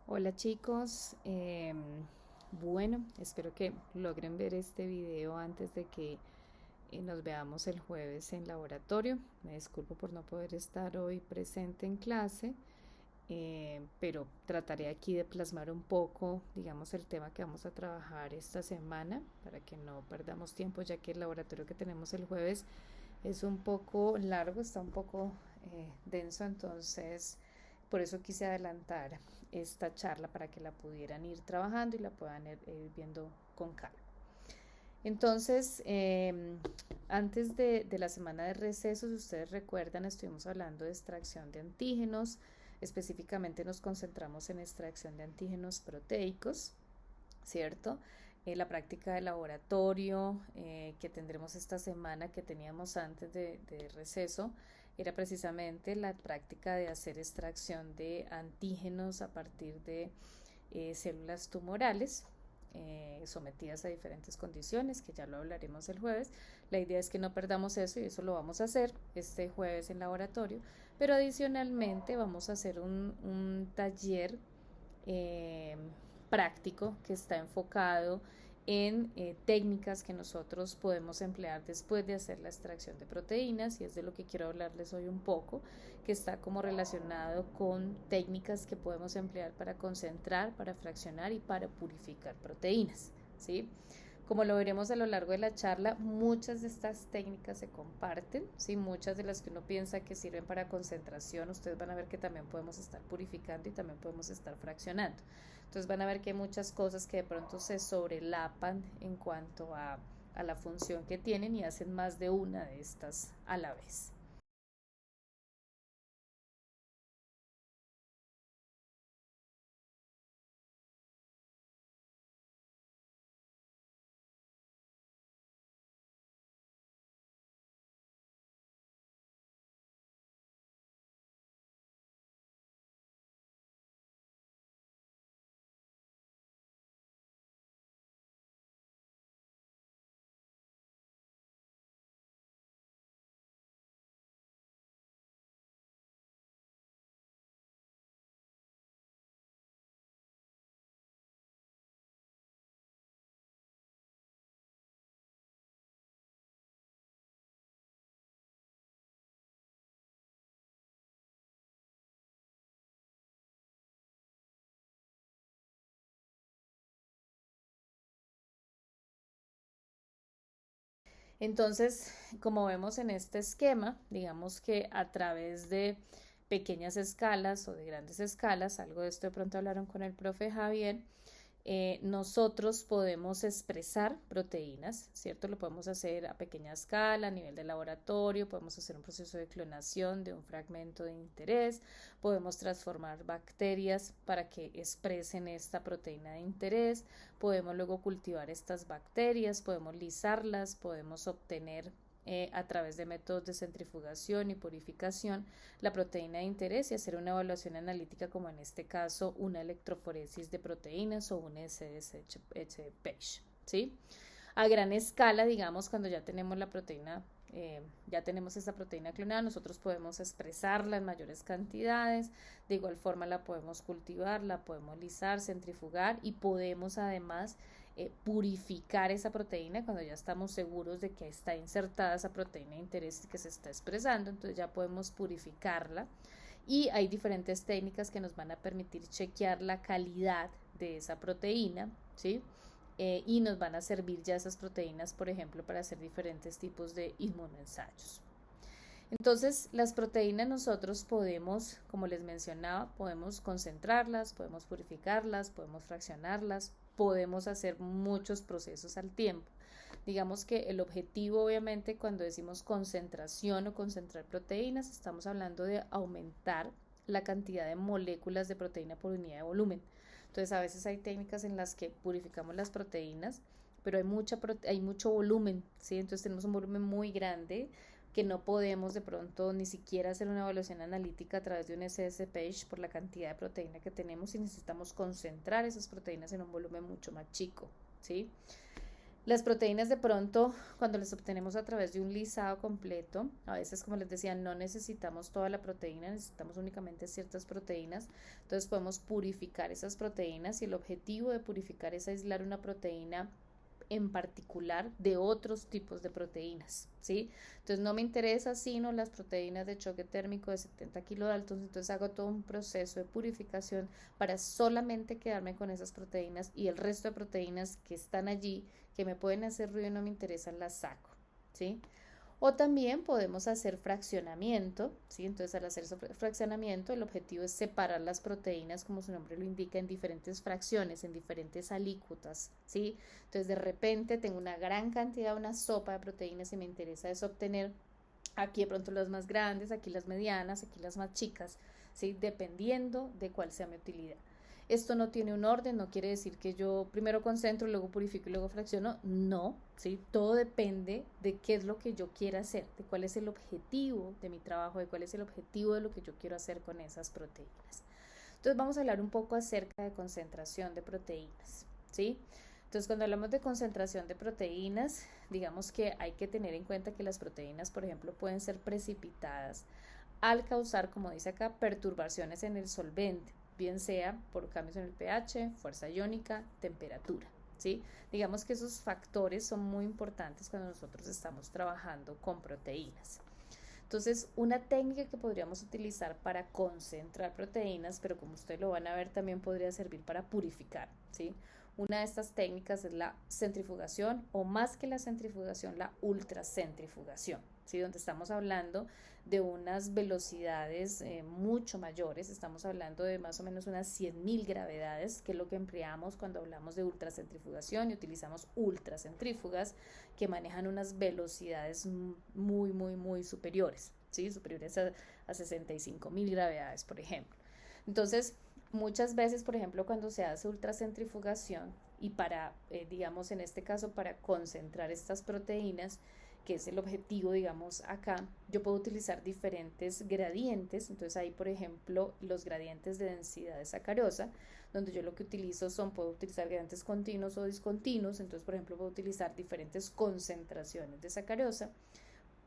Hola chicos, bueno, espero que logren ver este video antes de que nos veamos el jueves en laboratorio. Me disculpo por no poder estar hoy presente en clase, pero trataré aquí de plasmar un poco, digamos, el tema que vamos a trabajar esta semana para que no perdamos tiempo, ya que el laboratorio que tenemos el jueves es un poco largo, está un poco denso, entonces por eso quise adelantar esta charla para que la pudieran ir trabajando y la puedan ir viendo con calma. Entonces, antes de la semana de receso, si ustedes recuerdan, estuvimos hablando de extracción de antígenos, específicamente nos concentramos en extracción de antígenos proteicos, ¿cierto? La práctica de laboratorio que tendremos esta semana que teníamos antes de receso era precisamente la práctica de hacer extracción de antígenos a partir de células tumorales sometidas a diferentes condiciones, que ya lo hablaremos el jueves. La idea es que no perdamos eso y eso lo vamos a hacer este jueves en laboratorio, pero adicionalmente vamos a hacer un taller eh, práctico que está enfocado en técnicas que nosotros podemos emplear después de hacer la extracción de proteínas, y es de lo que quiero hablarles hoy un poco, que está como relacionado con técnicas que podemos emplear para concentrar, para fraccionar y para purificar proteínas, ¿sí? Como lo veremos a lo largo de la charla, muchas de estas técnicas se comparten, ¿sí? Muchas de las que uno piensa que sirven para concentración, ustedes van a ver que también podemos estar purificando y también podemos estar fraccionando. Entonces van a ver que hay muchas cosas que de pronto se sobrelapan en cuanto a la función que tienen y hacen más de una de estas a la vez. Entonces, como vemos en este esquema, digamos que a través de pequeñas escalas o de grandes escalas, algo de esto de pronto hablaron con el profe Javier, nosotros podemos expresar proteínas, ¿cierto? Lo podemos hacer a pequeña escala, a nivel de laboratorio, podemos hacer un proceso de clonación de un fragmento de interés, podemos transformar bacterias para que expresen esta proteína de interés, podemos luego cultivar estas bacterias, podemos lisarlas, podemos obtener a través de métodos de centrifugación y purificación la proteína de interés y hacer una evaluación analítica, como en este caso una electroforesis de proteínas o un SSH ¿sí? A gran escala, digamos, cuando ya tenemos la proteína, ya tenemos esta proteína clonada, nosotros podemos expresarla en mayores cantidades, de igual forma la podemos cultivar, la podemos lisar, centrifugar y podemos además purificar esa proteína cuando ya estamos seguros de que está insertada esa proteína de interés que se está expresando, entonces ya podemos purificarla y hay diferentes técnicas que nos van a permitir chequear la calidad de esa proteína, ¿sí? Y nos van a servir ya esas proteínas, por ejemplo, para hacer diferentes tipos de inmunoensayos. Entonces, las proteínas nosotros podemos, como les mencionaba, podemos concentrarlas, podemos purificarlas, podemos fraccionarlas, podemos hacer muchos procesos al tiempo. Digamos que el objetivo, obviamente, cuando decimos concentración o concentrar proteínas, estamos hablando de aumentar la cantidad de moléculas de proteína por unidad de volumen. Entonces, a veces hay técnicas en las que purificamos las proteínas, pero hay mucho volumen, ¿sí? Entonces tenemos un volumen muy grande que no podemos de pronto ni siquiera hacer una evaluación analítica a través de un SSPage por la cantidad de proteína que tenemos y necesitamos concentrar esas proteínas en un volumen mucho más chico, ¿sí? Las proteínas de pronto, cuando las obtenemos a través de un lisado completo, a veces, como les decía, no necesitamos toda la proteína, necesitamos únicamente ciertas proteínas. Entonces podemos purificar esas proteínas y el objetivo de purificar es aislar una proteína en particular de otros tipos de proteínas, ¿sí? Entonces no me interesa sino las proteínas de choque térmico de 70 kilodaltons, entonces hago todo un proceso de purificación para solamente quedarme con esas proteínas y el resto de proteínas que están allí, que me pueden hacer ruido y no me interesan, las saco, ¿sí? O también podemos hacer fraccionamiento, ¿sí? Entonces al hacer fraccionamiento el objetivo es separar las proteínas, como su nombre lo indica, en diferentes fracciones, en diferentes alícuotas, ¿sí? Entonces de repente tengo una gran cantidad, una sopa de proteínas y me interesa es obtener aquí de pronto las más grandes, aquí las medianas, aquí las más chicas, ¿sí? Dependiendo de cuál sea mi utilidad. Esto no tiene un orden, no quiere decir que yo primero concentro, luego purifico y luego fracciono. No, ¿sí? Todo depende de qué es lo que yo quiera hacer, de cuál es el objetivo de mi trabajo, de cuál es el objetivo de lo que yo quiero hacer con esas proteínas. Entonces vamos a hablar un poco acerca de concentración de proteínas, ¿sí? Entonces cuando hablamos de concentración de proteínas, digamos que hay que tener en cuenta que las proteínas, por ejemplo, pueden ser precipitadas al causar, como dice acá, perturbaciones en el solvente, bien sea por cambios en el pH, fuerza iónica, temperatura, ¿sí? Digamos que esos factores son muy importantes cuando nosotros estamos trabajando con proteínas. Entonces, una técnica que podríamos utilizar para concentrar proteínas, pero como ustedes lo van a ver, también podría servir para purificar, ¿sí? Una de estas técnicas es la centrifugación, o más que la centrifugación, la ultracentrifugación, ¿sí? Donde estamos hablando de unas velocidades mucho mayores, estamos hablando de más o menos unas 100.000 gravedades, que es lo que empleamos cuando hablamos de ultracentrifugación, y utilizamos ultracentrífugas que manejan unas velocidades muy superiores, ¿sí? Superiores a 65.000 gravedades, por ejemplo. Entonces, muchas veces, por ejemplo, cuando se hace ultracentrifugación y para, digamos, en este caso, para concentrar estas proteínas, que es el objetivo, digamos, acá, yo puedo utilizar diferentes gradientes. Entonces ahí, por ejemplo, los gradientes de densidad de sacarosa, donde yo lo que utilizo son, puedo utilizar gradientes continuos o discontinuos. Entonces, por ejemplo, puedo utilizar diferentes concentraciones de sacarosa.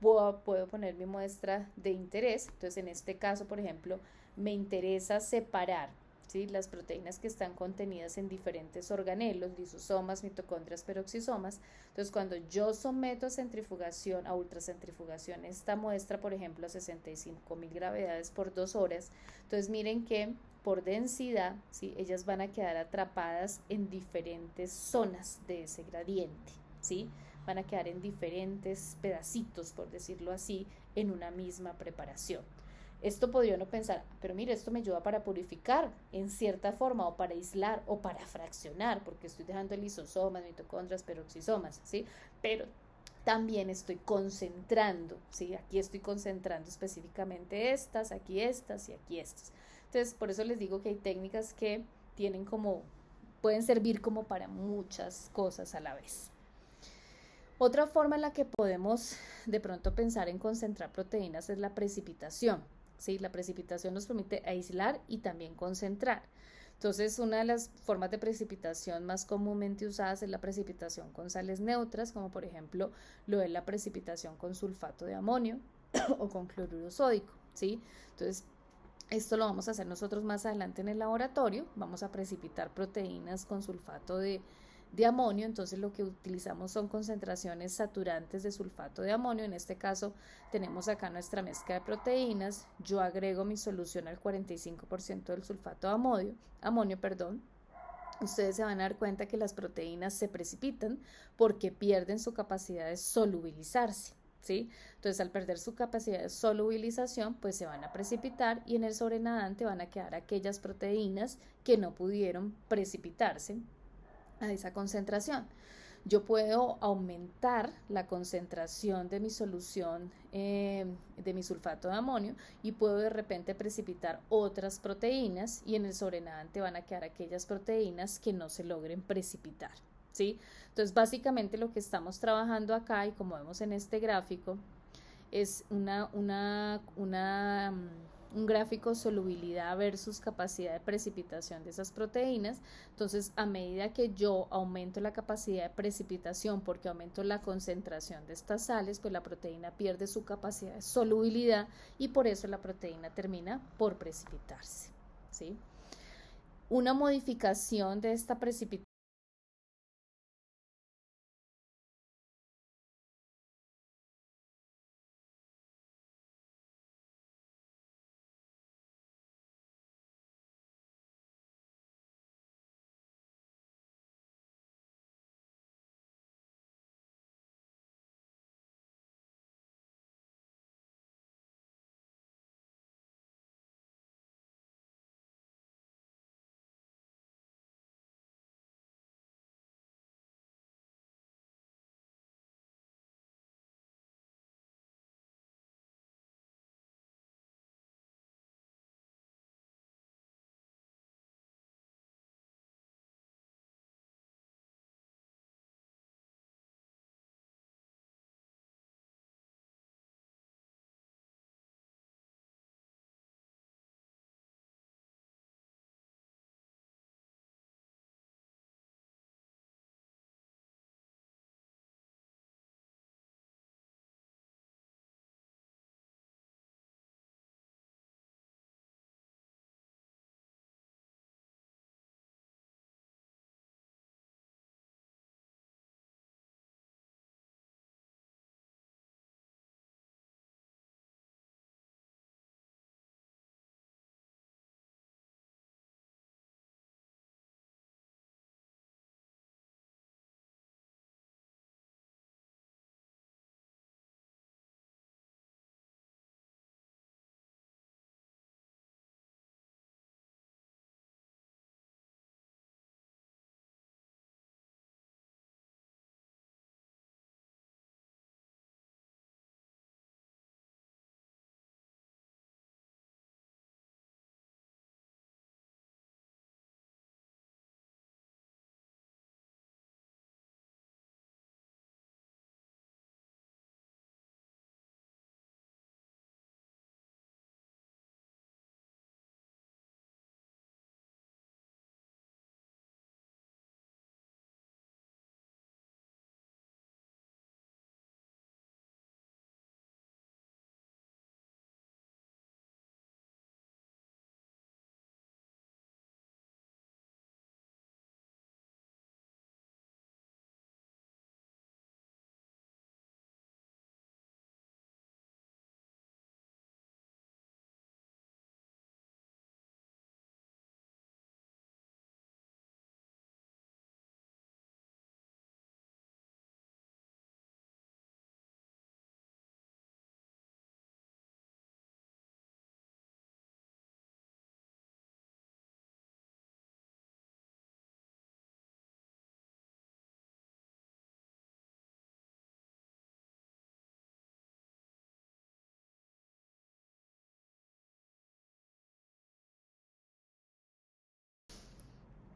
Puedo poner mi muestra de interés. Entonces, en este caso, por ejemplo, me interesa separar, ¿sí?, las proteínas que están contenidas en diferentes organelos, lisosomas, mitocondrias, peroxisomas. Entonces, cuando yo someto a centrifugación, a ultracentrifugación, esta muestra, por ejemplo, a 65.000 gravedades por 2 horas, entonces miren que por densidad, ¿sí?, ellas van a quedar atrapadas en diferentes zonas de ese gradiente, ¿sí? Van a quedar en diferentes pedacitos, por decirlo así, en una misma preparación. Esto podría uno pensar, pero mire, esto me ayuda para purificar en cierta forma, o para aislar, o para fraccionar, porque estoy dejando lisosomas, mitocondrias, peroxisomas, ¿sí? Pero también estoy concentrando, ¿sí? Aquí estoy concentrando específicamente estas, aquí estas y aquí estas. Entonces, por eso les digo que hay técnicas que tienen como, pueden servir como para muchas cosas a la vez. Otra forma en la que podemos de pronto pensar en concentrar proteínas es la precipitación, ¿sí? La precipitación nos permite aislar y también concentrar. Entonces, una de las formas de precipitación más comúnmente usadas es la precipitación con sales neutras, como por ejemplo lo es la precipitación con sulfato de amonio o con cloruro sódico, ¿sí? Entonces, esto lo vamos a hacer nosotros más adelante en el laboratorio. Vamos a precipitar proteínas con sulfato de amonio. Entonces lo que utilizamos son concentraciones saturantes de sulfato de amonio. En este caso tenemos acá nuestra mezcla de proteínas. Yo agrego mi solución al 45% del sulfato de amonio. Ustedes se van a dar cuenta que las proteínas se precipitan porque pierden su capacidad de solubilizarse, ¿sí? Entonces, al perder su capacidad de solubilización, pues se van a precipitar, y en el sobrenadante van a quedar aquellas proteínas que no pudieron precipitarse a esa concentración. Yo puedo aumentar la concentración de mi solución de mi sulfato de amonio, y puedo de repente precipitar otras proteínas, y en el sobrenadante van a quedar aquellas proteínas que no se logren precipitar, ¿sí? Entonces, básicamente lo que estamos trabajando acá, y como vemos en este gráfico, es un gráfico solubilidad versus capacidad de precipitación de esas proteínas. Entonces, a medida que yo aumento la capacidad de precipitación porque aumento la concentración de estas sales, pues la proteína pierde su capacidad de solubilidad y por eso la proteína termina por precipitarse, ¿sí? Una modificación de esta precipitación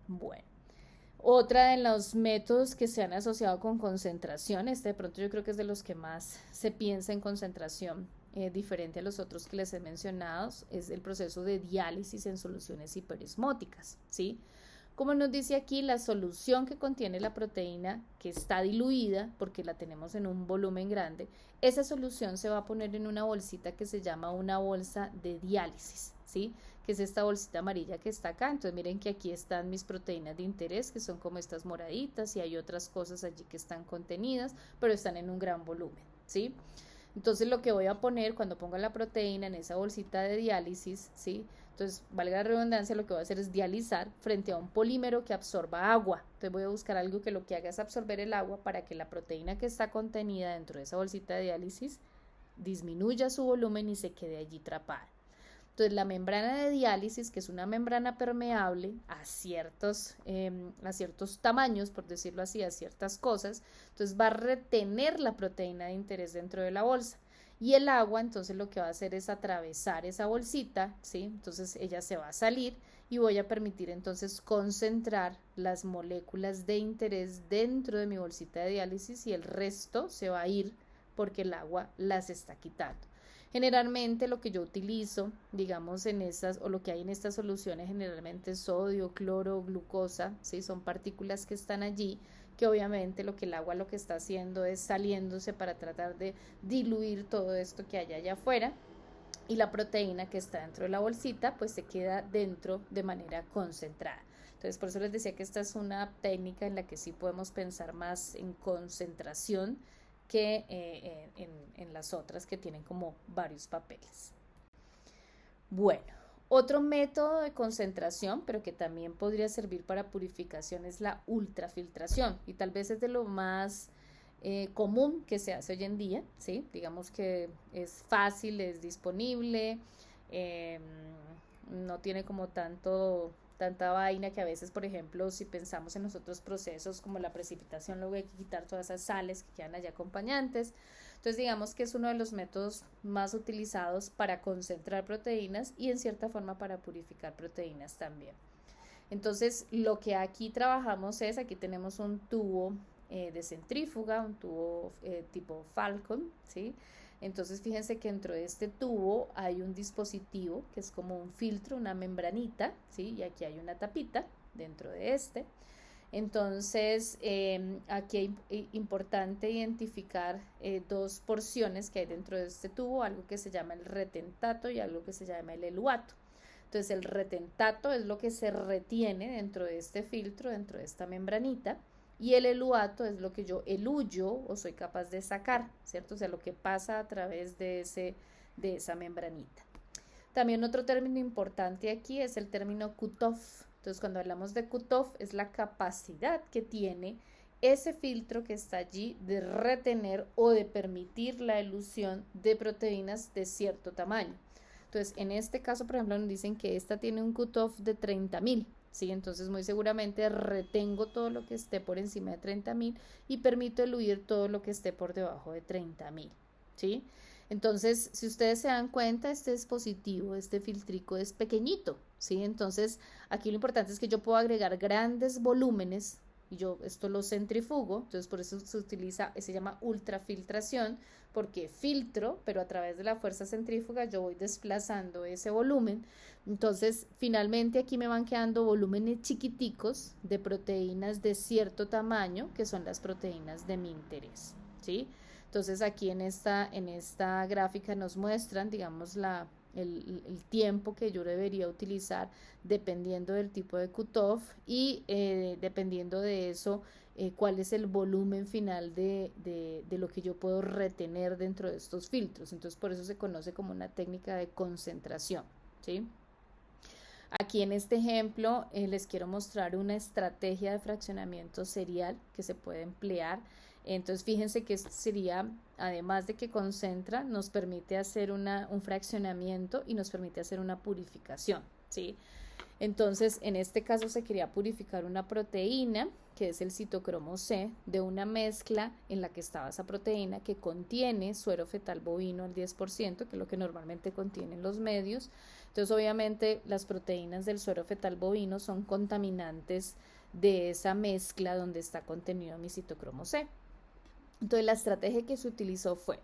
bueno, otra de los métodos que se han asociado con concentración, este de pronto yo creo que es de los que más se piensa en concentración, diferente a los otros que les he mencionado, es el proceso de diálisis en soluciones hiperesmóticas, ¿sí? Como nos dice aquí, la solución que contiene la proteína que está diluida, porque la tenemos en un volumen grande, esa solución se va a poner en una bolsita que se llama una bolsa de diálisis, ¿sí? Que es esta bolsita amarilla que está acá. Entonces miren que aquí están mis proteínas de interés, que son como estas moraditas, y hay otras cosas allí que están contenidas, pero están en un gran volumen, ¿sí? Entonces lo que voy a poner cuando ponga la proteína en esa bolsita de diálisis, ¿sí? Entonces, valga la redundancia, lo que voy a hacer es dializar frente a un polímero que absorba agua. Entonces voy a buscar algo que lo que haga es absorber el agua para que la proteína que está contenida dentro de esa bolsita de diálisis disminuya su volumen y se quede allí atrapada. Entonces la membrana de diálisis, que es una membrana permeable a ciertos tamaños, por decirlo así, a ciertas cosas, entonces va a retener la proteína de interés dentro de la bolsa. Y el agua, entonces lo que va a hacer es atravesar esa bolsita, ¿sí? Entonces ella se va a salir y voy a permitir entonces concentrar las moléculas de interés dentro de mi bolsita de diálisis y el resto se va a ir porque el agua las está quitando. Generalmente lo que yo utilizo, digamos, en estas, o lo que hay en estas soluciones, generalmente es sodio, cloro, glucosa, ¿sí? Son partículas que están allí, que obviamente lo que el agua lo que está haciendo es saliéndose para tratar de diluir todo esto que hay allá afuera, y la proteína que está dentro de la bolsita pues se queda dentro de manera concentrada. Entonces por eso les decía que esta es una técnica en la que sí podemos pensar más en concentración que en las otras que tienen como varios papeles. Bueno, otro método de concentración, pero que también podría servir para purificación, es la ultrafiltración, y tal vez es de lo más común que se hace hoy en día, ¿sí? Digamos que es fácil, es disponible, eh, no tiene como tanta vaina que a veces, por ejemplo, si pensamos en los otros procesos como la precipitación, luego hay que quitar todas esas sales que quedan allá acompañantes. Entonces digamos que es uno de los métodos más utilizados para concentrar proteínas y en cierta forma para purificar proteínas también. Entonces lo que aquí trabajamos es, aquí tenemos un tubo de centrífuga, un tubo tipo Falcon, ¿sí? Entonces fíjense que dentro de este tubo hay un dispositivo que es como un filtro, una membranita, ¿sí? Y aquí hay una tapita dentro de este. Entonces aquí es importante identificar dos porciones que hay dentro de este tubo, algo que se llama el retentato y algo que se llama el eluato. Entonces el retentato es lo que se retiene dentro de este filtro, dentro de esta membranita, y el eluato es lo que yo eluyo o soy capaz de sacar, ¿cierto? O sea, lo que pasa a través de esa membranita. También otro término importante aquí es el término cutoff. Entonces, cuando hablamos de cutoff, es la capacidad que tiene ese filtro que está allí de retener o de permitir la elusión de proteínas de cierto tamaño. Entonces, en este caso, por ejemplo, nos dicen que esta tiene un cutoff de 30.000. ¿Sí? Entonces muy seguramente retengo todo lo que esté por encima de 30.000 y permito eludir todo lo que esté por debajo de 30.000. ¿Sí? Entonces, si ustedes se dan cuenta, este dispositivo, este filtrico es pequeñito, ¿sí? Entonces, aquí lo importante es que yo puedo agregar grandes volúmenes y yo esto lo centrifugo, entonces por eso se llama ultrafiltración, porque filtro, pero a través de la fuerza centrífuga yo voy desplazando ese volumen. Entonces, finalmente aquí me van quedando volúmenes chiquiticos de proteínas de cierto tamaño, que son las proteínas de mi interés, ¿sí? Entonces, aquí en esta gráfica nos muestran, digamos, el tiempo que yo debería utilizar dependiendo del tipo de cutoff y dependiendo de eso, cuál es el volumen final de lo que yo puedo retener dentro de estos filtros. Entonces, por eso se conoce como una técnica de concentración, ¿sí? Aquí en este ejemplo les quiero mostrar una estrategia de fraccionamiento serial que se puede emplear. Entonces fíjense que esto sería, además de que concentra, nos permite hacer un fraccionamiento y nos permite hacer una purificación, ¿sí? Entonces en este caso se quería purificar una proteína que es el citocromo C de una mezcla en la que estaba esa proteína que contiene suero fetal bovino al 10%, que es lo que normalmente contienen los medios. Entonces obviamente las proteínas del suero fetal bovino son contaminantes de esa mezcla donde está contenido mi citocromo C. Entonces la estrategia que se utilizó fue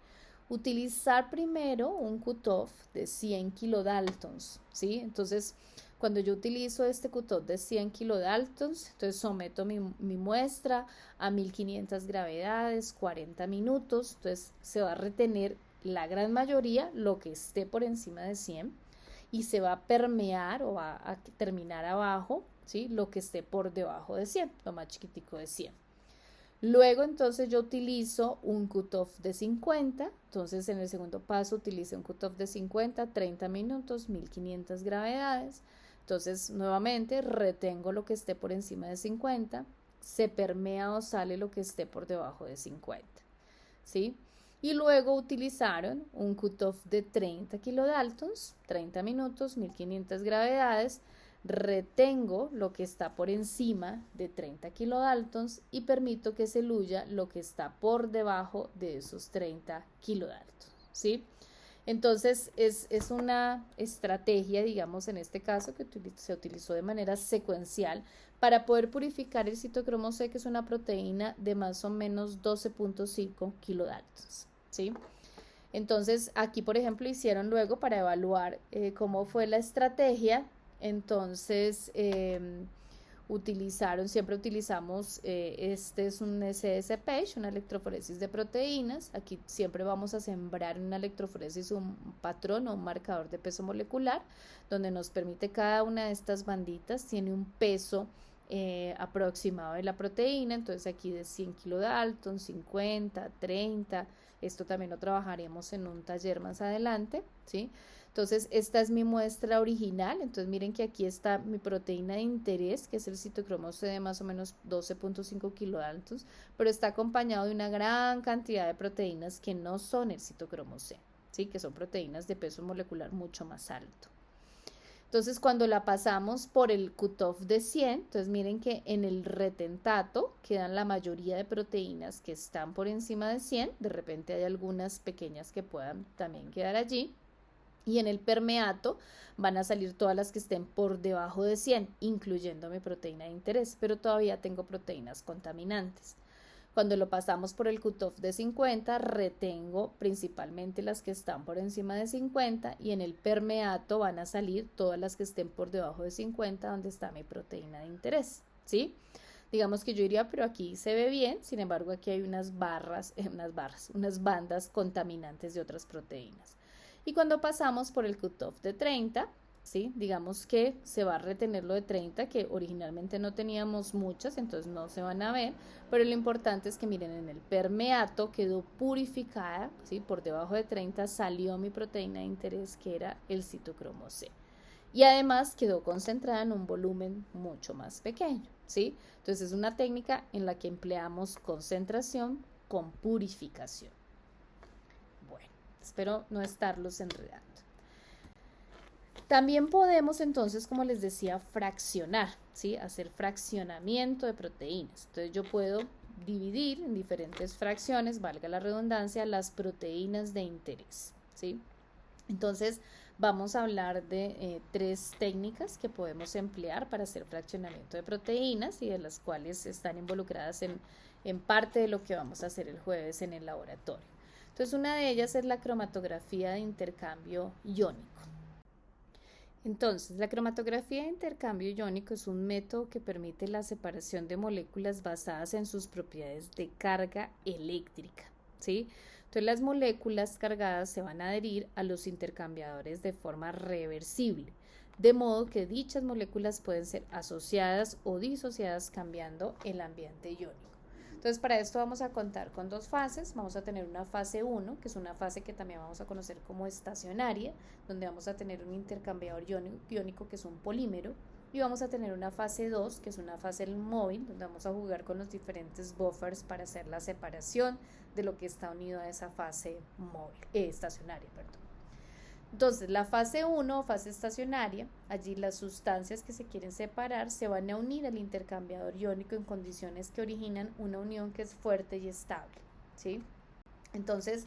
utilizar primero un cutoff de 100 kilodaltons, ¿sí? Entonces cuando yo utilizo este cutoff de 100 kilodaltons, entonces someto mi muestra a 1500 gravedades, 40 minutos, entonces se va a retener la gran mayoría, lo que esté por encima de 100, y se va a permear o va a terminar abajo, ¿sí? Lo que esté por debajo de 100, lo más chiquitico de 100. Luego entonces yo utilizo un cutoff de 50, entonces en el segundo paso utilizo un cutoff de 50, 30 minutos, 1500 gravedades. Entonces nuevamente retengo lo que esté por encima de 50, se permea o sale lo que esté por debajo de 50, ¿sí? Y luego utilizaron un cutoff de 30 kilodaltons, 30 minutos, 1500 gravedades, retengo lo que está por encima de 30 kilodaltons y permito que se eluya lo que está por debajo de esos 30 kilodaltons, ¿sí? Entonces es una estrategia, digamos en este caso, que se utilizó de manera secuencial para poder purificar el citocromo C, que es una proteína de más o menos 12.5 kilodaltons, ¿sí? Entonces, aquí, por ejemplo, hicieron luego para evaluar cómo fue la estrategia. Entonces, siempre utilizamos, este es un SSPage, una electroforesis de proteínas. Aquí siempre vamos a sembrar en una electroforesis un patrón o un marcador de peso molecular, donde nos permite cada una de estas banditas, tiene un peso aproximado de la proteína. Entonces aquí de 100 kilodalton, 50, 30, esto también lo trabajaremos en un taller más adelante, ¿sí? Entonces esta es mi muestra original. Entonces miren que aquí está mi proteína de interés, que es el citocromo C de más o menos 12.5 kilodaltons, pero está acompañado de una gran cantidad de proteínas que no son el citocromo C, ¿sí? Que son proteínas de peso molecular mucho más alto. Entonces, cuando la pasamos por el cutoff de 100, entonces miren que en el retentato quedan la mayoría de proteínas que están por encima de 100. De repente hay algunas pequeñas que puedan también quedar allí. Y en el permeato van a salir todas las que estén por debajo de 100, incluyendo mi proteína de interés, pero todavía tengo proteínas contaminantes. Cuando lo pasamos por el cutoff de 50, retengo principalmente las que están por encima de 50, y en el permeato van a salir todas las que estén por debajo de 50, donde está mi proteína de interés, ¿sí? Digamos que yo diría, pero aquí se ve bien, sin embargo aquí hay unas bandas contaminantes de otras proteínas. Y cuando pasamos por el cutoff de 30, ¿sí? Digamos que se va a retener lo de 30, que originalmente no teníamos muchas, entonces no se van a ver, pero lo importante es que miren, en el permeato quedó purificada, ¿sí? Por debajo de 30 salió mi proteína de interés, que era el citocromo C. Y además quedó concentrada en un volumen mucho más pequeño, ¿sí? Entonces es una técnica en la que empleamos concentración con purificación. Bueno, espero no estarlos enredando. También podemos entonces, como les decía, fraccionar, ¿sí? Hacer fraccionamiento de proteínas. Entonces yo puedo dividir en diferentes fracciones, valga la redundancia, las proteínas de interés, ¿sí? Entonces vamos a hablar de 3 técnicas que podemos emplear para hacer fraccionamiento de proteínas y de las cuales están involucradas en parte de lo que vamos a hacer el jueves en el laboratorio. Entonces una de ellas es la cromatografía de intercambio iónico. Entonces, la cromatografía de intercambio iónico es un método que permite la separación de moléculas basadas en sus propiedades de carga eléctrica, ¿sí? Entonces, las moléculas cargadas se van a adherir a los intercambiadores de forma reversible, de modo que dichas moléculas pueden ser asociadas o disociadas cambiando el ambiente iónico. Entonces, para esto vamos a contar con 2 fases. Vamos a tener una fase 1, que es una fase que también vamos a conocer como estacionaria, donde vamos a tener un intercambiador iónico que es un polímero, y vamos a tener una fase 2, que es una fase móvil, donde vamos a jugar con los diferentes buffers para hacer la separación de lo que está unido a esa fase estacionaria, perdón. Entonces, la fase 1 o fase estacionaria, allí las sustancias que se quieren separar se van a unir al intercambiador iónico en condiciones que originan una unión que es fuerte y estable, ¿sí? Entonces,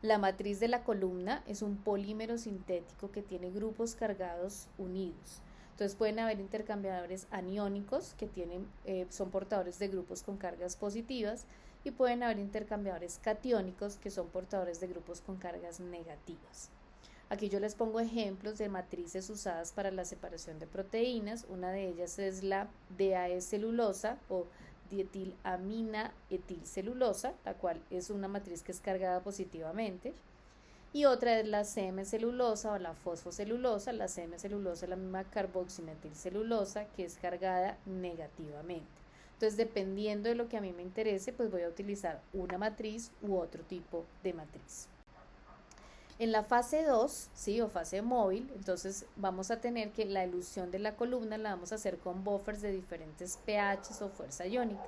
la matriz de la columna es un polímero sintético que tiene grupos cargados unidos. Entonces pueden haber intercambiadores aniónicos que son portadores de grupos con cargas positivas, y pueden haber intercambiadores catiónicos que son portadores de grupos con cargas negativas. Aquí yo les pongo ejemplos de matrices usadas para la separación de proteínas. Una de ellas es la DAE-celulosa o dietilamina etilcelulosa, la cual es una matriz que es cargada positivamente. Y otra es la CM-celulosa o la fosfocelulosa. La CM-celulosa es la misma carboximetilcelulosa, que es cargada negativamente. Entonces, dependiendo de lo que a mí me interese, pues voy a utilizar una matriz u otro tipo de matriz. En la fase 2, ¿sí? O fase móvil, entonces vamos a tener que la elusión de la columna la vamos a hacer con buffers de diferentes pHs o fuerza iónica,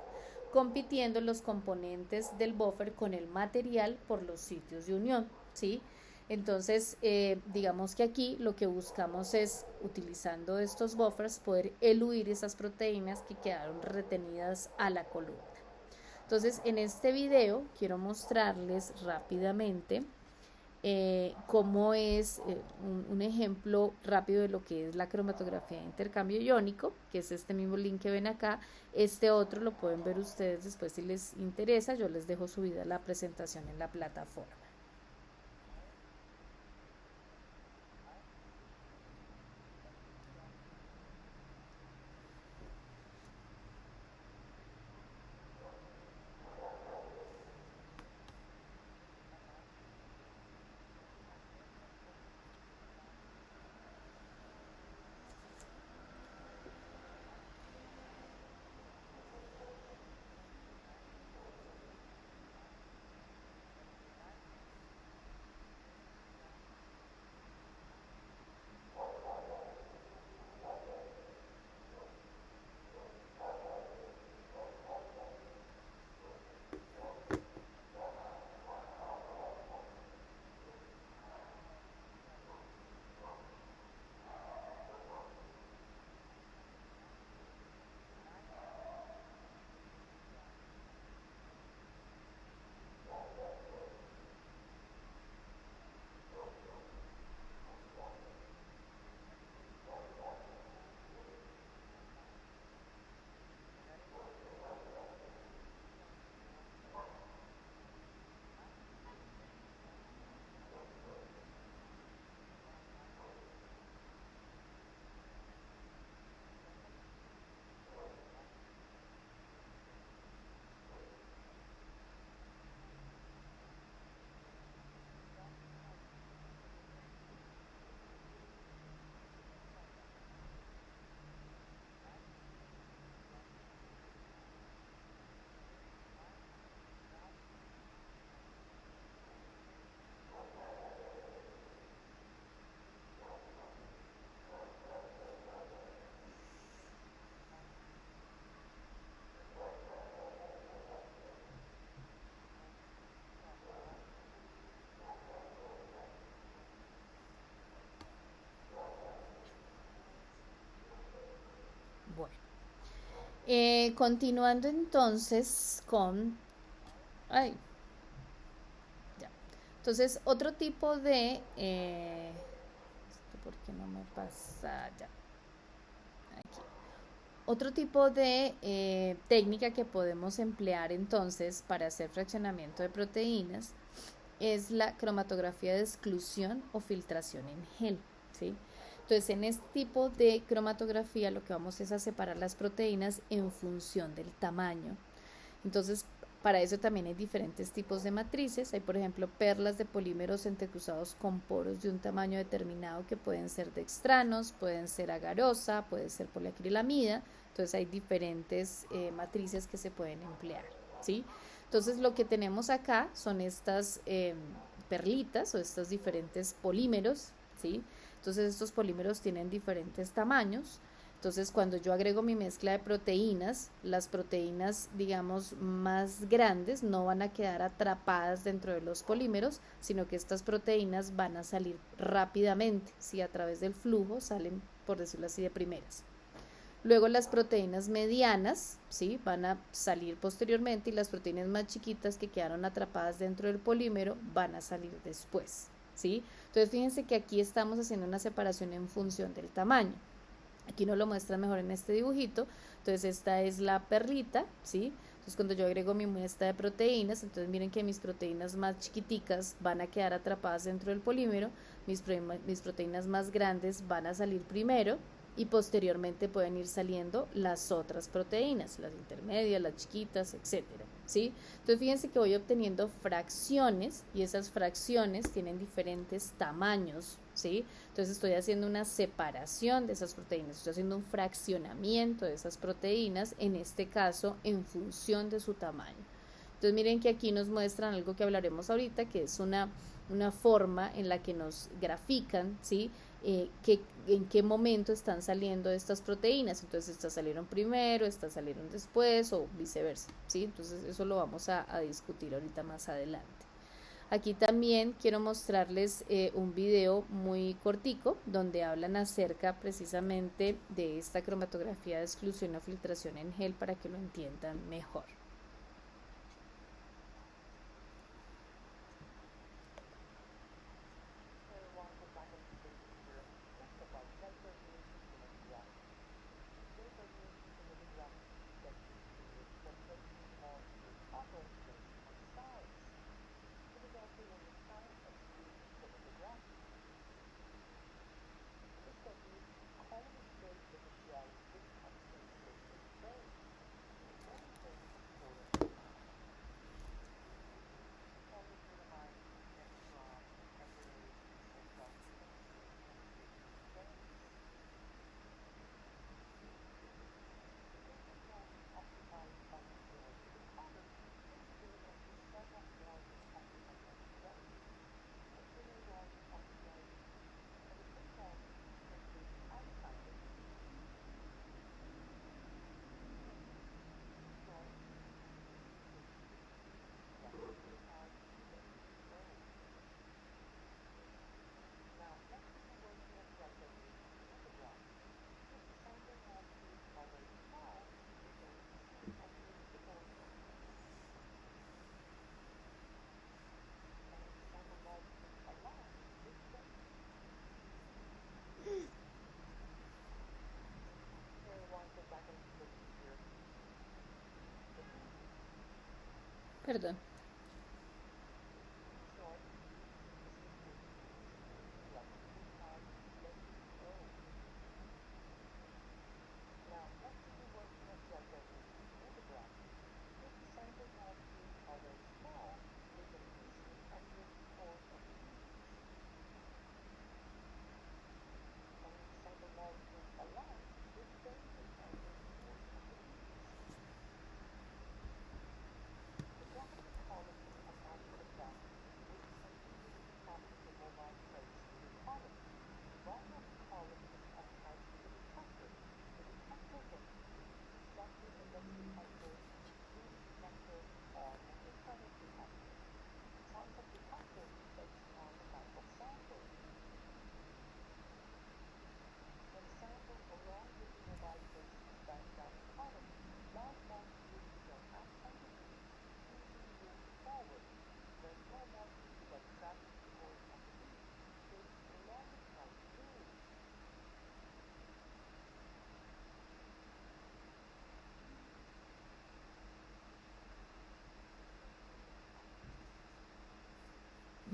compitiendo los componentes del buffer con el material por los sitios de unión, ¿sí? Entonces, digamos que aquí lo que buscamos es, utilizando estos buffers, poder eludir esas proteínas que quedaron retenidas a la columna. Entonces, en este video quiero mostrarles rápidamente cómo es un ejemplo rápido de lo que es la cromatografía de intercambio iónico, que es este mismo link que ven acá. Este otro lo pueden ver ustedes después si les interesa. Yo les dejo subida la presentación en la plataforma. Bueno, continuando entonces con... Ay, ya. Entonces, otro tipo de... ¿por qué no me pasa? Ya. Aquí. Otro tipo de técnica que podemos emplear entonces para hacer fraccionamiento de proteínas es la cromatografía de exclusión o filtración en gel, ¿sí? Entonces, en este tipo de cromatografía lo que vamos es a separar las proteínas en función del tamaño. Entonces, para eso también hay diferentes tipos de matrices. Hay, por ejemplo, perlas de polímeros entrecruzados con poros de un tamaño determinado que pueden ser dextranos, pueden ser agarosa, puede ser poliacrilamida. Entonces, hay diferentes matrices que se pueden emplear, ¿sí? Entonces, lo que tenemos acá son estas perlitas o estos diferentes polímeros, ¿sí? Entonces, estos polímeros tienen diferentes tamaños. Entonces, cuando yo agrego mi mezcla de proteínas, las proteínas, digamos, más grandes no van a quedar atrapadas dentro de los polímeros, sino que estas proteínas van a salir rápidamente, si a través del flujo salen, por decirlo así, de primeras. Luego las proteínas medianas, ¿sí? Van a salir posteriormente y las proteínas más chiquitas que quedaron atrapadas dentro del polímero van a salir después, ¿sí? Entonces, fíjense que aquí estamos haciendo una separación en función del tamaño. Aquí nos lo muestran mejor en este dibujito. Entonces esta es la perlita, ¿sí? Entonces cuando yo agrego mi muestra de proteínas, entonces miren que mis proteínas más chiquiticas van a quedar atrapadas dentro del polímero, mis proteínas más grandes van a salir primero y posteriormente pueden ir saliendo las otras proteínas, las intermedias, las chiquitas, etcétera, ¿sí? Entonces fíjense que voy obteniendo fracciones y esas fracciones tienen diferentes tamaños, ¿sí? Entonces estoy haciendo una separación de esas proteínas, estoy haciendo un fraccionamiento de esas proteínas, en este caso en función de su tamaño. Entonces miren que aquí nos muestran algo que hablaremos ahorita, que es una forma en la que nos grafican, ¿sí? En qué momento están saliendo estas proteínas. Entonces estas salieron primero, estas salieron después o viceversa, ¿sí? Entonces eso lo vamos a discutir ahorita más adelante. Aquí también quiero mostrarles un video muy cortico donde hablan acerca precisamente de esta cromatografía de exclusión o filtración en gel para que lo entiendan mejor. Perdón.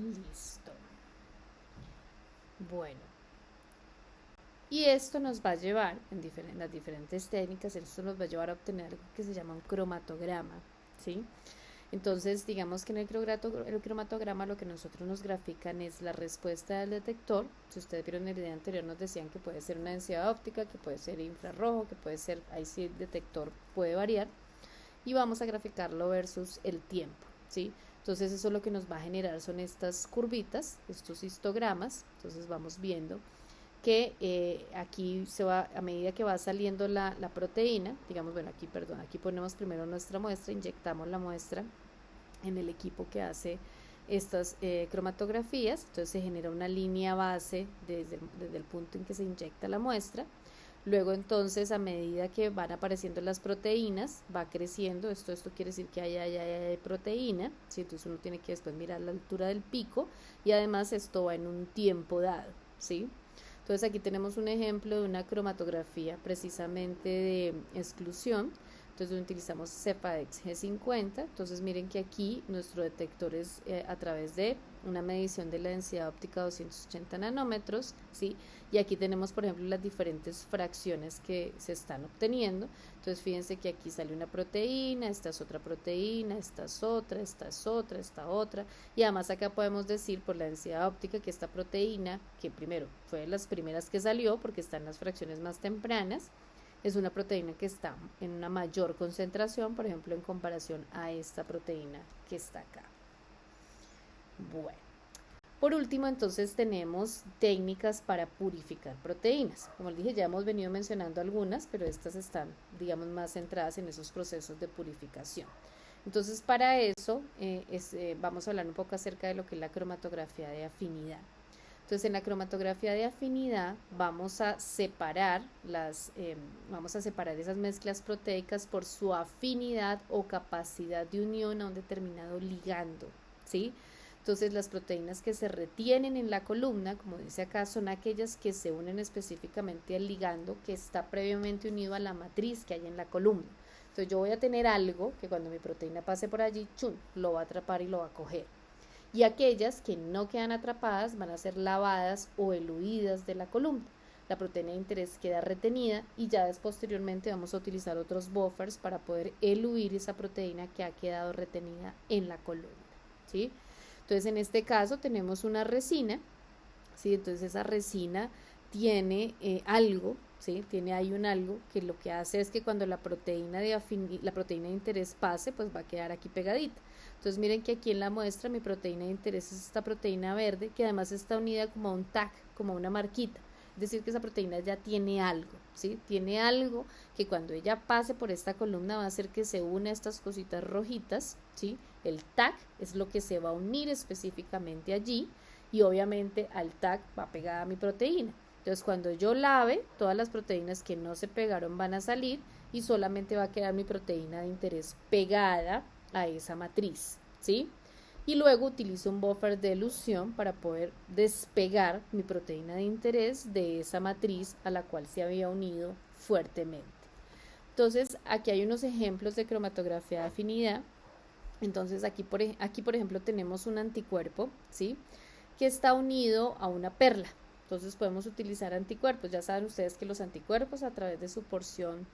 Listo. Bueno. Y esto nos va a llevar, en las diferentes técnicas, esto nos va a llevar a obtener algo que se llama un cromatograma, ¿sí? Entonces, digamos que en el cromatograma lo que nosotros nos grafican es la respuesta del detector. Si ustedes vieron en el video anterior, nos decían que puede ser una densidad óptica, que puede ser infrarrojo, que puede ser, ahí sí el detector puede variar. Y vamos a graficarlo versus el tiempo, ¿sí? Entonces eso lo que nos va a generar son estas curvitas, estos histogramas. Entonces vamos viendo que aquí se va, a medida que va saliendo la proteína, digamos, bueno, aquí ponemos primero nuestra muestra, inyectamos la muestra en el equipo que hace estas cromatografías, entonces se genera una línea base desde el punto en que se inyecta la muestra. Luego entonces a medida que van apareciendo las proteínas va creciendo, esto quiere decir que hay proteína, ¿sí? Entonces uno tiene que después mirar la altura del pico y además esto va en un tiempo dado, ¿sí? Entonces aquí tenemos un ejemplo de una cromatografía precisamente de exclusión. Entonces utilizamos Cepadex G50. Entonces miren que aquí nuestro detector es a través de una medición de la densidad óptica 280 nanómetros, ¿sí? Y aquí tenemos, por ejemplo, las diferentes fracciones que se están obteniendo. Entonces fíjense que aquí sale una proteína, esta es otra proteína, esta es otra, esta es otra, esta otra. Y además acá podemos decir por la densidad óptica que esta proteína, que primero fue de las primeras que salió porque están las fracciones más tempranas, es una proteína que está en una mayor concentración, por ejemplo, en comparación a esta proteína que está acá. Bueno. Por último, entonces tenemos técnicas para purificar proteínas. Como les dije, ya hemos venido mencionando algunas, pero estas están, digamos, más centradas en esos procesos de purificación. Entonces, para eso vamos a hablar un poco acerca de lo que es la cromatografía de afinidad. Entonces, en la cromatografía de afinidad vamos a separar esas mezclas proteicas por su afinidad o capacidad de unión a un determinado ligando, ¿sí? Entonces las proteínas que se retienen en la columna, como dice acá, son aquellas que se unen específicamente al ligando que está previamente unido a la matriz que hay en la columna. Entonces yo voy a tener algo que cuando mi proteína pase por allí, ¡chum!, lo va a atrapar y lo va a coger. Y aquellas que no quedan atrapadas van a ser lavadas o eludidas de la columna. La proteína de interés queda retenida y ya posteriormente vamos a utilizar otros buffers para poder eludir esa proteína que ha quedado retenida en la columna, ¿sí? Entonces en este caso tenemos una resina, ¿sí? Entonces esa resina tiene algo, ¿sí? Tiene ahí un algo que lo que hace es que cuando la proteína de interés pase, pues va a quedar aquí pegadita. Entonces miren que aquí en la muestra mi proteína de interés es esta proteína verde que además está unida como a un tag, como a una marquita. Es decir, que esa proteína ya tiene algo, ¿sí? Tiene algo que cuando ella pase por esta columna va a hacer que se una a estas cositas rojitas, ¿sí? El tag es lo que se va a unir específicamente allí y obviamente al tag va pegada mi proteína. Entonces cuando yo lave, todas las proteínas que no se pegaron van a salir y solamente va a quedar mi proteína de interés pegada a esa matriz, ¿sí? Y luego utilizo un buffer de elusión para poder despegar mi proteína de interés de esa matriz a la cual se había unido fuertemente. Entonces aquí hay unos ejemplos de cromatografía de afinidad. Entonces aquí por ejemplo tenemos un anticuerpo, ¿sí?, que está unido a una perla. Entonces podemos utilizar anticuerpos. Ya saben ustedes que los anticuerpos a través de su porción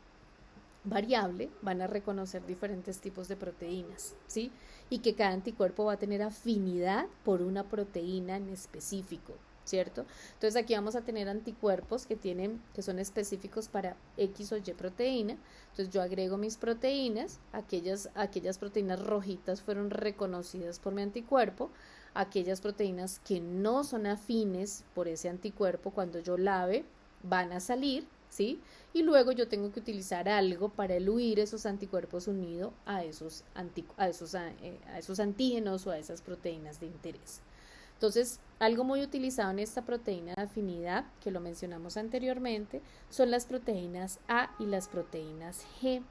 variable van a reconocer diferentes tipos de proteínas, ¿sí? Y que cada anticuerpo va a tener afinidad por una proteína en específico, ¿cierto? Entonces aquí vamos a tener anticuerpos que son específicos para X o Y proteína. Entonces yo agrego mis proteínas, aquellas proteínas rojitas fueron reconocidas por mi anticuerpo, aquellas proteínas que no son afines por ese anticuerpo, cuando yo lave van a salir, ¿sí? Y luego yo tengo que utilizar algo para eludir esos anticuerpos unidos a esos antígenos o a esas proteínas de interés. Entonces, algo muy utilizado en esta proteína de afinidad, que lo mencionamos anteriormente, son las proteínas A y las proteínas G.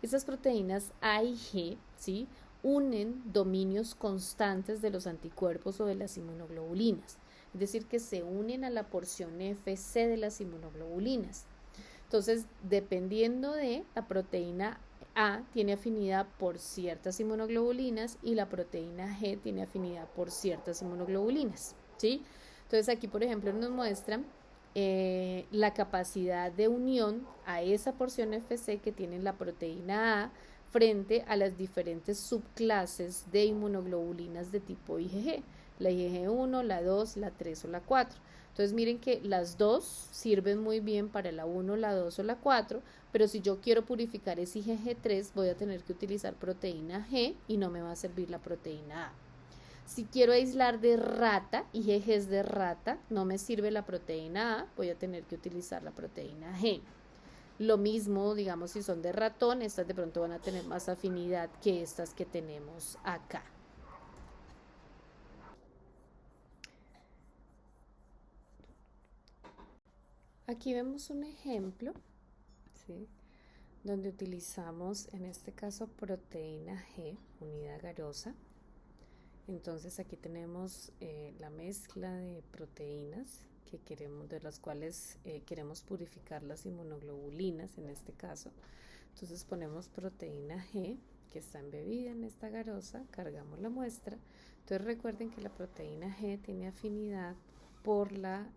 Esas proteínas A y G, ¿sí?, unen dominios constantes de los anticuerpos o de las inmunoglobulinas. Es decir, que se unen a la porción FC de las inmunoglobulinas. Entonces, dependiendo de la proteína A tiene afinidad por ciertas inmunoglobulinas y la proteína G tiene afinidad por ciertas inmunoglobulinas, ¿sí? Entonces aquí, por ejemplo, nos muestran la capacidad de unión a esa porción FC que tiene la proteína A frente a las diferentes subclases de inmunoglobulinas de tipo IgG, la IgG1, la 2, la 3 o la 4. Entonces miren que las dos sirven muy bien para la 1, la 2 o la 4, pero si yo quiero purificar ese IgG3 voy a tener que utilizar proteína G y no me va a servir la proteína A. Si quiero aislar de rata, IgGs de rata, no me sirve la proteína A, voy a tener que utilizar la proteína G. Lo mismo, digamos, si son de ratón, estas de pronto van a tener más afinidad que estas que tenemos acá. Aquí vemos un ejemplo, ¿sí?, donde utilizamos en este caso proteína G unida garosa. Entonces aquí tenemos la mezcla de proteínas que queremos, de las cuales queremos purificar las inmunoglobulinas en este caso. Entonces ponemos proteína G que está embebida en esta garosa, cargamos la muestra. Entonces recuerden que la proteína G tiene afinidad por la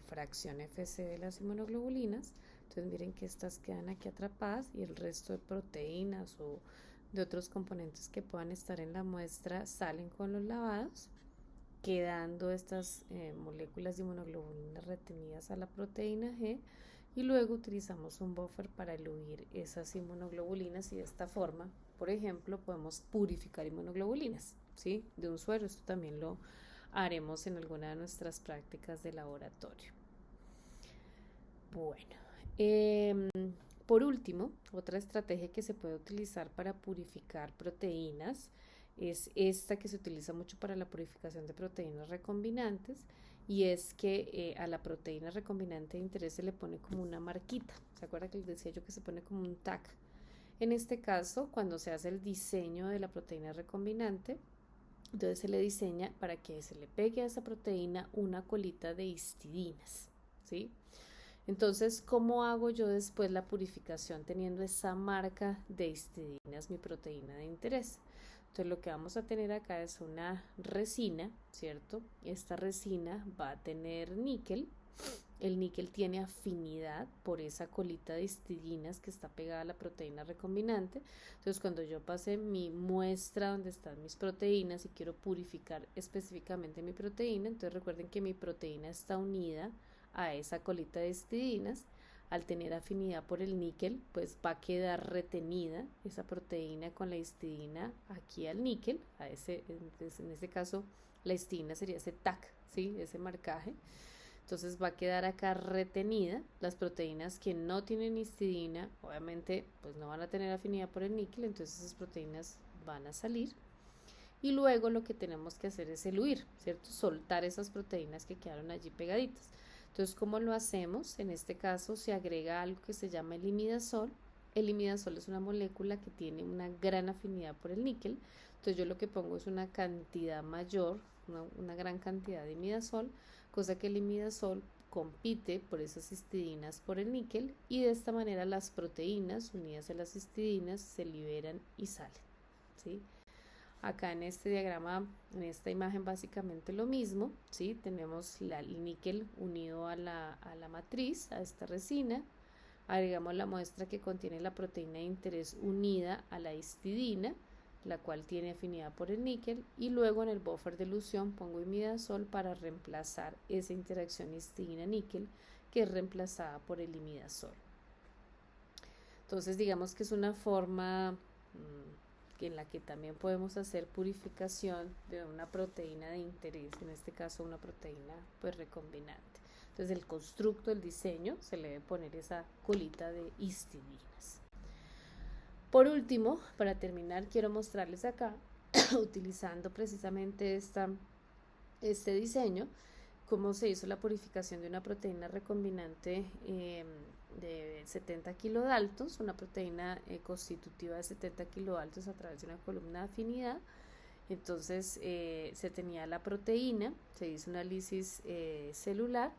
fracción FC de las inmunoglobulinas. Entonces miren que estas quedan aquí atrapadas y el resto de proteínas o de otros componentes que puedan estar en la muestra salen con los lavados, quedando estas moléculas de inmunoglobulinas retenidas a la proteína G, y luego utilizamos un buffer para eludir esas inmunoglobulinas y de esta forma, por ejemplo, podemos purificar inmunoglobulinas, ¿sí?, de un suero. Esto también lo haremos en alguna de nuestras prácticas de laboratorio. Bueno, por último, otra estrategia que se puede utilizar para purificar proteínas es esta que se utiliza mucho para la purificación de proteínas recombinantes, y es que a la proteína recombinante de interés se le pone como una marquita. ¿Se acuerdan que les decía yo que se pone como un tag? En este caso, cuando se hace el diseño de la proteína recombinante, entonces se le diseña para que se le pegue a esa proteína una colita de histidinas, ¿sí? Entonces, ¿cómo hago yo después la purificación teniendo esa marca de histidinas, mi proteína de interés? Entonces, lo que vamos a tener acá es una resina, ¿cierto? Esta resina va a tener níquel. El níquel tiene afinidad por esa colita de histidinas que está pegada a la proteína recombinante. Entonces, cuando yo pase mi muestra donde están mis proteínas y quiero purificar específicamente mi proteína, entonces recuerden que mi proteína está unida a esa colita de histidinas. Al tener afinidad por el níquel, pues va a quedar retenida esa proteína con la histidina aquí al níquel, a ese, en este caso la histidina sería ese tag, ¿sí?, ese marcaje. Entonces va a quedar acá retenida. Las proteínas que no tienen histidina, obviamente, pues no van a tener afinidad por el níquel, entonces esas proteínas van a salir. Y luego lo que tenemos que hacer es eluir, ¿cierto?, soltar esas proteínas que quedaron allí pegaditas. Entonces, ¿cómo lo hacemos? En este caso se agrega algo que se llama el imidazol. El imidazol es una molécula que tiene una gran afinidad por el níquel. Entonces yo lo que pongo es una cantidad mayor, una gran cantidad de imidazol, cosa que el imidazol compite por esas histidinas por el níquel, y de esta manera las proteínas unidas a las histidinas se liberan y salen, ¿sí? Acá en este diagrama, en esta imagen, básicamente lo mismo, ¿sí? Tenemos el níquel unido a la matriz, a esta resina. Agregamos la muestra que contiene la proteína de interés unida a la histidina, la cual tiene afinidad por el níquel, y luego en el buffer de elusión pongo imidazol para reemplazar esa interacción histidina-níquel que es reemplazada por el imidazol. Entonces digamos que es una forma en la que también podemos hacer purificación de una proteína de interés, en este caso una proteína pues recombinante. Entonces el constructo, el diseño, se le debe poner esa colita de histidinas. Por último, para terminar, quiero mostrarles acá, utilizando precisamente este diseño, cómo se hizo la purificación de una proteína recombinante de 70 kilodaltons, una proteína constitutiva de 70 kilodaltons a través de una columna de afinidad. Entonces se tenía la proteína, se hizo una lisis celular,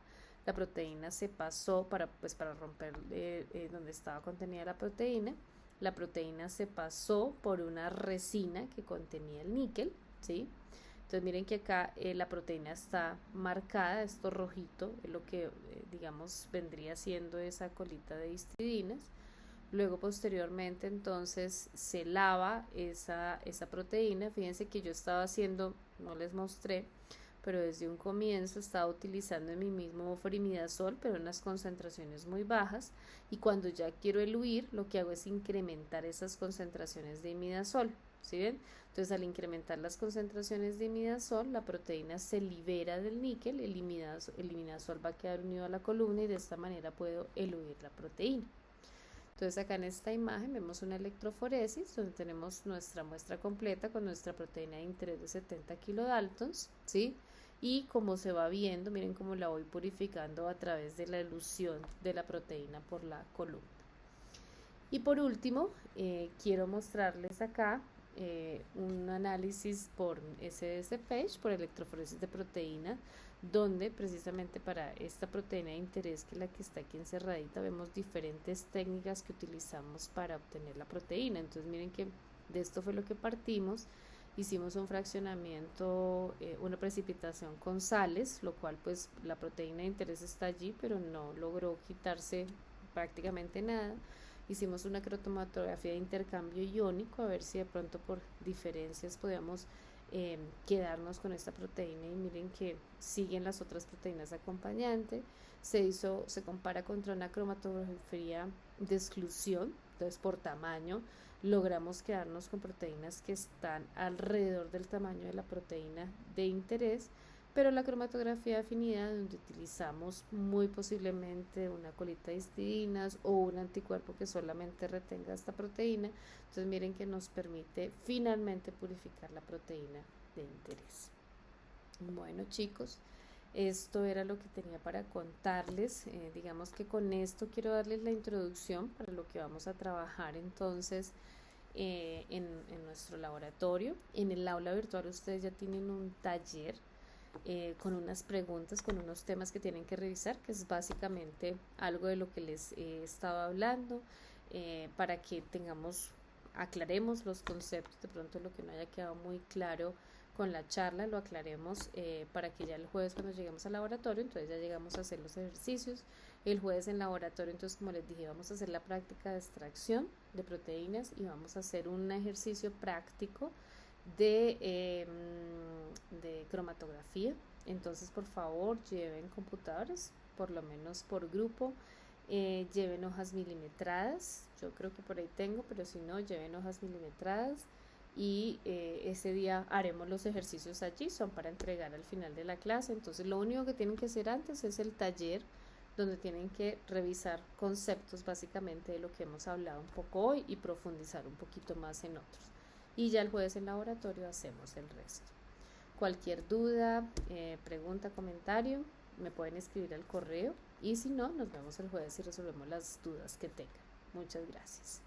la proteína se pasó para romper donde estaba contenida la proteína. la proteína se pasó por una resina que contenía el níquel, ¿sí? Entonces miren que acá la proteína está marcada, esto rojito, es lo que digamos vendría siendo esa colita de histidinas. Luego posteriormente entonces se lava esa proteína. Fíjense que yo estaba haciendo, no les mostré, pero desde un comienzo estaba utilizando en mi mismo forimidazol, pero en unas concentraciones muy bajas, y cuando ya quiero eluir, lo que hago es incrementar esas concentraciones de imidazol, ¿sí ven? Entonces al incrementar las concentraciones de imidazol, la proteína se libera del níquel, el imidazol va a quedar unido a la columna y de esta manera puedo eluir la proteína. Entonces acá en esta imagen vemos una electroforesis donde tenemos nuestra muestra completa con nuestra proteína de interés de 70 kilodaltons, ¿sí? Y como se va viendo, miren cómo la voy purificando a través de la elusión de la proteína por la columna. Y por último, quiero mostrarles acá un análisis por SDS-Phage, por electroforesis de proteína, donde precisamente para esta proteína de interés, que es la que está aquí encerradita, vemos diferentes técnicas que utilizamos para obtener la proteína. Entonces miren que de esto fue lo que partimos. Hicimos un fraccionamiento, una precipitación con sales, lo cual pues la proteína de interés está allí, pero no logró quitarse prácticamente nada. Hicimos una cromatografía de intercambio iónico a ver si de pronto por diferencias podíamos quedarnos con esta proteína, y miren que siguen las otras proteínas acompañantes. Se compara contra una cromatografía de exclusión, entonces por tamaño logramos quedarnos con proteínas que están alrededor del tamaño de la proteína de interés, pero la cromatografía de afinidad, donde utilizamos muy posiblemente una colita de histidinas o un anticuerpo que solamente retenga esta proteína, entonces miren que nos permite finalmente purificar la proteína de interés. Bueno, chicos, esto era lo que tenía para contarles. Digamos que con esto quiero darles la introducción para lo que vamos a trabajar entonces en nuestro laboratorio. En el aula virtual ustedes ya tienen un taller con unas preguntas, con unos temas que tienen que revisar, que es básicamente algo de lo que les he estado hablando, para que aclaremos los conceptos, de pronto lo que no haya quedado muy claro con la charla, lo aclaremos para que ya el jueves cuando lleguemos al laboratorio, entonces ya llegamos a hacer los ejercicios. El jueves en laboratorio, entonces como les dije, vamos a hacer la práctica de extracción de proteínas y vamos a hacer un ejercicio práctico de cromatografía. Entonces por favor lleven computadores, por lo menos por grupo, lleven hojas milimetradas, yo creo que por ahí tengo, pero si no, lleven hojas milimetradas, y ese día haremos los ejercicios allí, son para entregar al final de la clase. Entonces lo único que tienen que hacer antes es el taller, donde tienen que revisar conceptos básicamente de lo que hemos hablado un poco hoy y profundizar un poquito más en otros, y ya el jueves en laboratorio hacemos el resto. Cualquier duda, pregunta, comentario, me pueden escribir al correo, y si no, nos vemos el jueves y resolvemos las dudas que tengan. Muchas gracias.